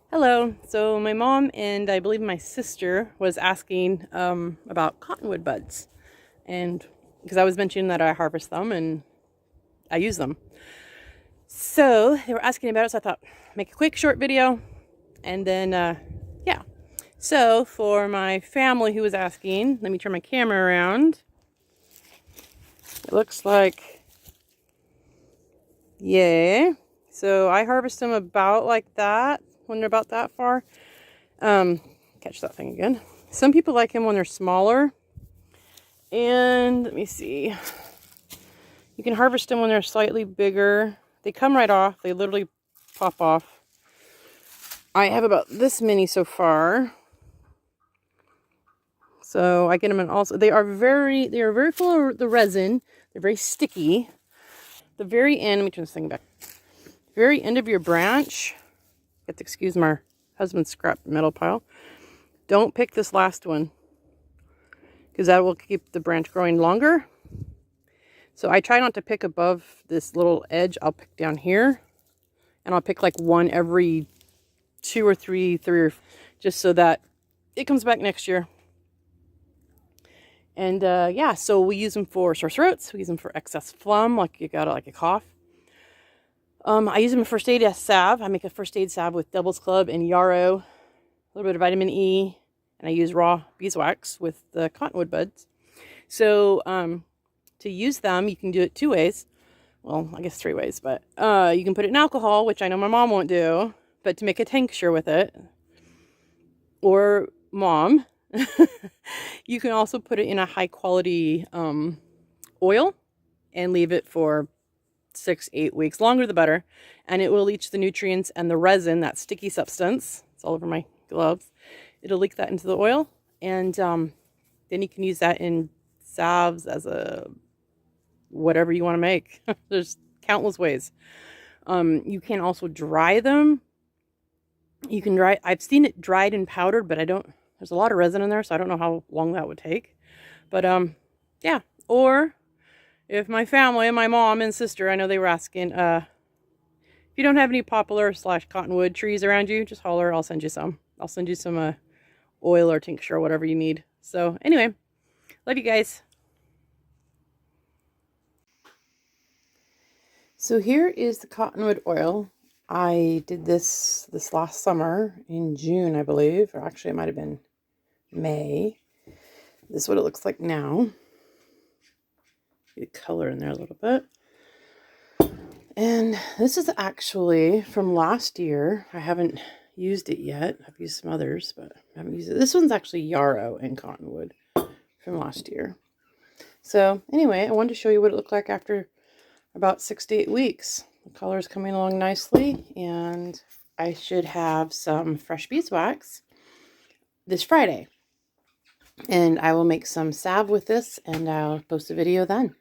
Hello. So my mom and I believe my sister was asking about cottonwood buds, and because I was mentioning that I harvest them and I use them. So they were asking about it, so I thought make a quick short video, and then yeah. So for my family who was asking, let me turn my camera around. It looks like, yeah. So I harvest them about like that when they're about that far. Catch that thing again. Some people like them when they're smaller. And let me see. You can harvest them when they're slightly bigger. They come right off. They literally pop off. I have about this many so far. So I get them in also. They are very full of the resin. They're very sticky. The very end, let me turn this thing back. Very end of your branch. You have to excuse my husband's scrap metal pile. Don't pick this last one, because that will keep the branch growing longer. So I try not to pick above this little edge. I'll pick down here, and I'll pick like one every two or three, just so that it comes back next year. And yeah, so we use them for sore throats. We use them for excess phlegm, like you got like a cough. I use them for first aid as salve. I make a first aid salve with Devil's Club and yarrow, a little bit of vitamin E, and I use raw beeswax with the cottonwood buds. So to use them, you can do it two ways. Well, I guess three ways, but you can put it in alcohol, which I know my mom won't do, but to make a tincture with it, or mom, you can also put it in a high quality oil and leave it for 6-8 weeks, longer the better, and it will leach the nutrients and the resin, that sticky substance. It's all over my gloves. It'll leak that into the oil, and then you can use that in salves as a whatever you want to make. There's countless ways. You can also dry them. You can dry. I've seen it dried and powdered, but I don't. There's a lot of resin in there, so I don't know how long that would take. But yeah. Or if my family and my mom and sister, I know they were asking, if you don't have any poplar / cottonwood trees around you, just holler. I'll send you some. I'll send you some oil or tincture or whatever you need. So anyway, love you guys. So here is the cottonwood oil. I did this last summer in June, I believe, or actually it might have been May. This is what it looks like now. Get color in there a little bit. And this is actually from last year. I haven't used it yet. I've used some others, but I haven't used it. This one's actually yarrow and cottonwood from last year. So anyway, I wanted to show you what it looked like after about 6 to 8 weeks. The color is coming along nicely, and I should have some fresh beeswax this Friday. And I will make some salve with this, and I'll post a video then.